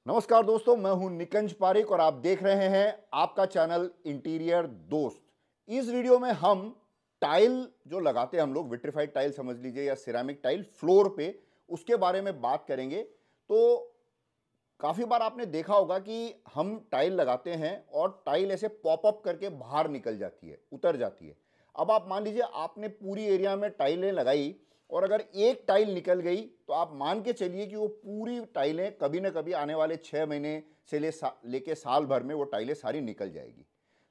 नमस्कार दोस्तों, मैं हूं निकंज पारिक और आप देख रहे हैं आपका चैनल इंटीरियर दोस्त। इस वीडियो में हम टाइल जो लगाते हैं हम लोग, विट्रीफाइड टाइल समझ लीजिए या सिरेमिक टाइल फ्लोर पे, उसके बारे में बात करेंगे। तो काफ़ी बार आपने देखा होगा कि हम टाइल लगाते हैं और टाइल ऐसे पॉपअप करके बाहर निकल जाती है, उतर जाती है। अब आप मान लीजिए आपने पूरी एरिया में टाइलें लगाई और अगर एक टाइल निकल गई तो आप मान के चलिए कि वो पूरी टाइलें कभी ना कभी आने वाले 6 महीने से लेके साल भर में वो टाइलें सारी निकल जाएगी।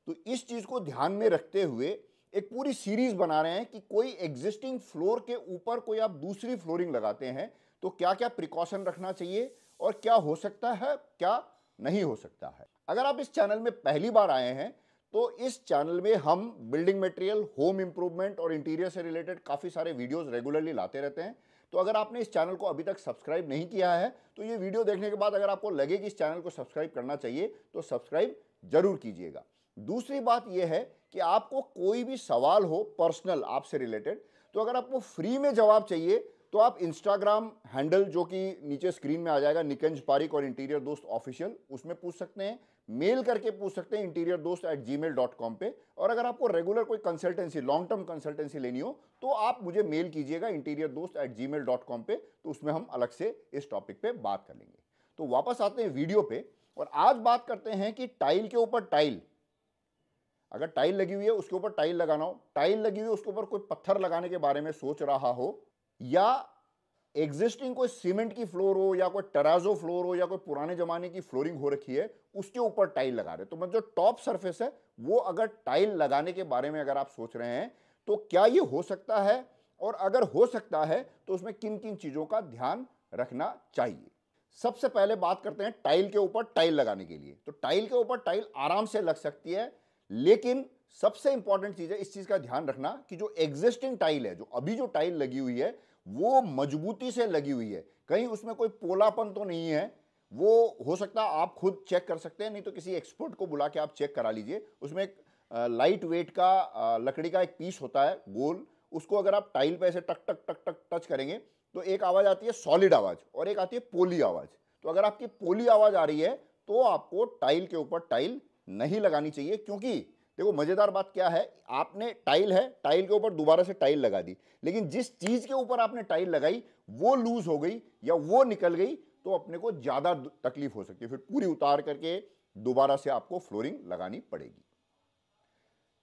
तो इस चीज़ को ध्यान में रखते हुए एक पूरी सीरीज बना रहे हैं कि कोई एग्जिस्टिंग फ्लोर के ऊपर कोई आप दूसरी फ्लोरिंग लगाते हैं तो क्या क्या प्रिकॉशन रखना चाहिए और क्या हो सकता है, क्या नहीं हो सकता है। अगर आप इस चैनल में पहली बार आए हैं तो इस चैनल में हम बिल्डिंग मटेरियल, होम इंप्रूवमेंट और इंटीरियर से रिलेटेड काफ़ी सारे वीडियोस रेगुलरली लाते रहते हैं। तो अगर आपने इस चैनल को अभी तक सब्सक्राइब नहीं किया है तो ये वीडियो देखने के बाद अगर आपको लगे कि इस चैनल को सब्सक्राइब करना चाहिए तो सब्सक्राइब जरूर कीजिएगा। दूसरी बात यह है कि आपको कोई भी सवाल हो पर्सनल आपसे रिलेटेड, तो अगर आपको फ्री में जवाब चाहिए तो आप इंस्टाग्राम हैंडल जो कि नीचे स्क्रीन में आ जाएगा, निकंज पारिक और इंटीरियर दोस्त ऑफिशियल, उसमें पूछ सकते हैं। मेल करके पूछ सकते हैं interiordost@gmail.com पे। और अगर आपको रेगुलर कोई कंसल्टेंसी, लॉन्ग टर्म कंसल्टेंसी लेनी हो तो आप मुझे मेल कीजिएगा interiordost@gmail.com पे, तो उसमें हम अलग से इस टॉपिक पे बात कर लेंगे। तो वापस आते हैं वीडियो पे और आज बात करते हैं कि टाइल के ऊपर टाइल, अगर टाइल लगी हुई है उसके ऊपर टाइल लगाना हो, टाइल लगी हुई है उसके ऊपर कोई पत्थर लगाने के बारे में सोच रहा हो, या एग्जिस्टिंग कोई सीमेंट की फ्लोर हो या कोई टेराजो फ्लोर हो या कोई पुराने जमाने की फ्लोरिंग हो रखी है उसके ऊपर टाइल लगा रहे, तो मतलब जो टॉप सरफेस है वो अगर टाइल लगाने के बारे में अगर आप सोच रहे हैं तो क्या ये हो सकता है, और अगर हो सकता है तो उसमें किन किन चीजों का ध्यान रखना चाहिए। सबसे पहले बात करते हैं टाइल के ऊपर टाइल लगाने के लिए। तो टाइल के ऊपर टाइल आराम से लग सकती है, लेकिन सबसे इंपॉर्टेंट चीज है इस चीज का ध्यान रखना कि जो एग्जिस्टिंग टाइल है, जो अभी जो टाइल लगी हुई है वो मजबूती से लगी हुई है, कहीं उसमें कोई पोलापन तो नहीं है। वो हो सकता है आप खुद चेक कर सकते हैं, नहीं तो किसी एक्सपर्ट को बुला के आप चेक करा लीजिए। उसमें एक लाइट वेट का लकड़ी का एक पीस होता है गोल, उसको अगर आप टाइल पे ऐसे टक टक टक टक टच करेंगे तो एक आवाज आती है सॉलिड आवाज और एक आती है पोली आवाज। तो अगर आपकी पोली आवाज आ रही है तो आपको टाइल के ऊपर टाइल नहीं लगानी चाहिए, क्योंकि देखो मजेदार बात क्या है, आपने टाइल है, टाइल के ऊपर दोबारा से टाइल लगा दी, लेकिन जिस चीज के ऊपर आपने टाइल लगाई वो लूज हो गई या वो निकल गई तो अपने को ज्यादा तकलीफ हो सकती है, फिर पूरी उतार करके दोबारा से आपको फ्लोरिंग लगानी पड़ेगी।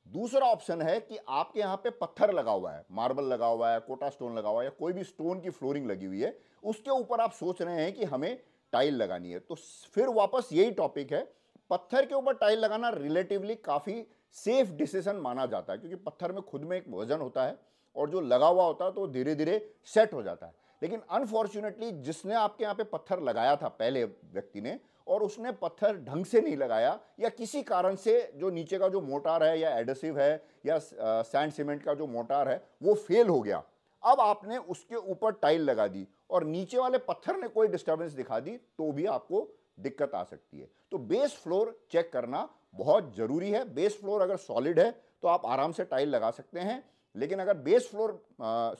दूसरा ऑप्शन है कि आपके यहां पे पत्थर लगा हुआ है, मार्बल लगा हुआ है, कोटा स्टोन लगा हुआ है या कोई भी स्टोन की फ्लोरिंग लगी हुई है, उसके ऊपर आप सोच रहे हैं कि हमें टाइल लगानी है। तो फिर वापस यही टॉपिक है, पत्थर के ऊपर टाइल लगाना रिलेटिवली काफी सेफ डिसीजन माना जाता है, क्योंकि पत्थर में खुद में एक वजन होता है और जो लगा हुआ होता है तो धीरे धीरे सेट हो जाता है। लेकिन अनफॉर्चुनेटली जिसने आपके यहाँ पे पत्थर लगाया था पहले व्यक्ति ने, और उसने पत्थर ढंग से नहीं लगाया या किसी कारण से जो नीचे का जो मोटार है या एडहेसिव है या सैंड सीमेंट का जो मोटार है वो फेल हो गया, अब आपने उसके ऊपर टाइल लगा दी और नीचे वाले पत्थर ने कोई डिस्टर्बेंस दिखा दी तो भी आपको दिक्कत आ सकती है। तो बेस फ्लोर चेक करना बहुत जरूरी है। बेस फ्लोर अगर सॉलिड है तो आप आराम से टाइल लगा सकते हैं, लेकिन अगर बेस फ्लोर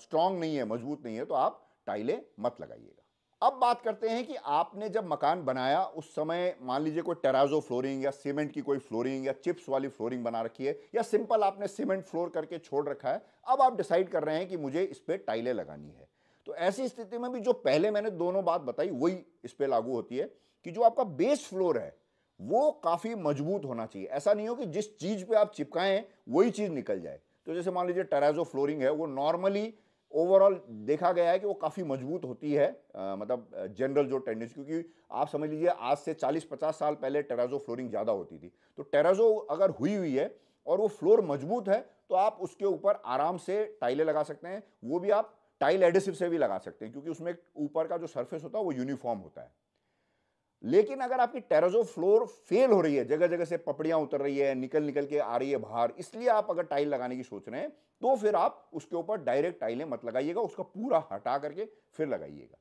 स्ट्रांग नहीं है, मजबूत नहीं है, तो आप टाइलें मत लगाइएगा। अब बात करते हैं कि आपने जब मकान बनाया उस समय मान लीजिए कोई टेराजो फ्लोरिंग या सीमेंट की कोई फ्लोरिंग या चिप्स वाली फ्लोरिंग बना रखी है या सिंपल आपने सीमेंट फ्लोर करके छोड़ रखा है, अब आप डिसाइड कर रहे हैं कि मुझे इस पे टाइलें लगानी है। तो ऐसी स्थिति में भी जो पहले मैंने दोनों बात बताई वही इस पे लागू होती है कि जो आपका बेस फ्लोर है वो काफी मजबूत होना चाहिए। ऐसा नहीं हो कि जिस चीज पे आप चिपकाएं वही चीज निकल जाए। तो जैसे मान लीजिए टेराजो फ्लोरिंग है, वो नॉर्मली ओवरऑल देखा गया है कि वो काफ़ी मजबूत होती है, मतलब जनरल जो टेंडेंसी, क्योंकि आप समझ लीजिए आज से 40-50 साल पहले टेराजो फ्लोरिंग ज़्यादा होती थी। तो टेराजो अगर हुई हुई है और वो फ्लोर मजबूत है तो आप उसके ऊपर आराम से टाइलें लगा सकते हैं। वो भी आप टाइल एडेसिव से भी लगा सकते हैं, क्योंकि उसमें ऊपर का जो सरफेस होता है वो यूनिफॉर्म होता है। लेकिन अगर आपकी टेराजो फ्लोर फेल हो रही है, जगह जगह से पपड़ियां उतर रही है, निकल निकल के आ रही है बाहर, इसलिए आप अगर टाइल लगाने की सोच रहे हैं तो फिर आप उसके ऊपर डायरेक्ट टाइलें मत लगाइएगा, उसका पूरा हटा करके फिर लगाइएगा।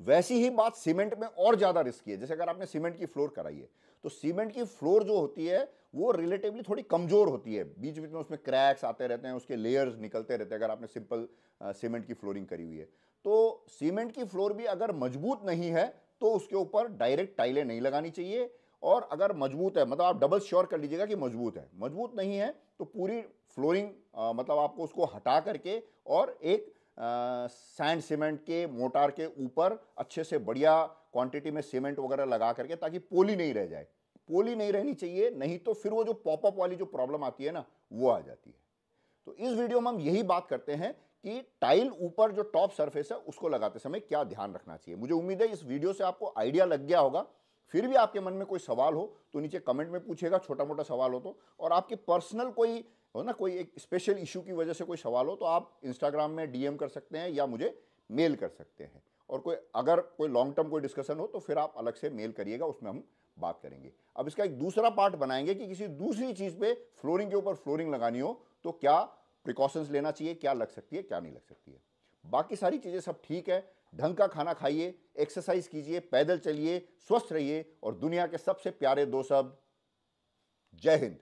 वैसी ही बात सीमेंट में और ज्यादा रिस्की है। जैसे अगर आपने सीमेंट की फ्लोर कराई है तो सीमेंट की फ्लोर जो होती है वो रिलेटिवली थोड़ी कमजोर होती है, बीच बीच में उसमें क्रैक्स आते रहते हैं, उसके लेयर्स निकलते रहते हैं अगर आपने सिंपल सीमेंट की फ्लोरिंग करी हुई है। तो सीमेंट की फ्लोर भी अगर मजबूत नहीं है तो उसके ऊपर डायरेक्ट टाइलें नहीं लगानी चाहिए। और अगर मजबूत है, मतलब आप डबल श्योर कर लीजिएगा कि मजबूत है। मजबूत नहीं है तो पूरी फ्लोरिंग मतलब आपको उसको हटा करके और एक सैंड सीमेंट के मोटार के ऊपर अच्छे से बढ़िया क्वांटिटी में सीमेंट वगैरह लगा करके, ताकि पोली नहीं रह जाए। पोली नहीं रहनी चाहिए, नहीं तो फिर वो जो पॉपअप वाली जो प्रॉब्लम आती है ना, वो आ जाती है। तो इस वीडियो में हम यही बात करते हैं कि टाइल ऊपर जो टॉप सरफेस है उसको लगाते समय क्या ध्यान रखना चाहिए। मुझे उम्मीद है इस वीडियो से आपको आइडिया लग गया होगा। फिर भी आपके मन में कोई सवाल हो तो नीचे कमेंट में पूछिएगा, छोटा मोटा सवाल हो तो। और आपकी पर्सनल कोई हो ना, कोई एक स्पेशल इशू की वजह से कोई सवाल हो तो आप इंस्टाग्राम में डीएम कर सकते हैं या मुझे मेल कर सकते हैं। और कोई अगर कोई लॉन्ग टर्म कोई डिस्कशन हो तो फिर आप अलग से मेल करिएगा, उसमें हम बात करेंगे। अब इसका एक दूसरा पार्ट बनाएंगे कि किसी दूसरी चीज़ पे फ्लोरिंग के ऊपर फ्लोरिंग लगानी हो तो क्या प्रिकॉशंस लेना चाहिए, क्या लग सकती है, क्या नहीं लग सकती है। बाकी सारी चीज़ें सब ठीक है। ढंग का खाना खाइए, एक्सरसाइज कीजिए, पैदल चलिए, स्वस्थ रहिए और दुनिया के सबसे प्यारे दो शब्द, जय हिंद।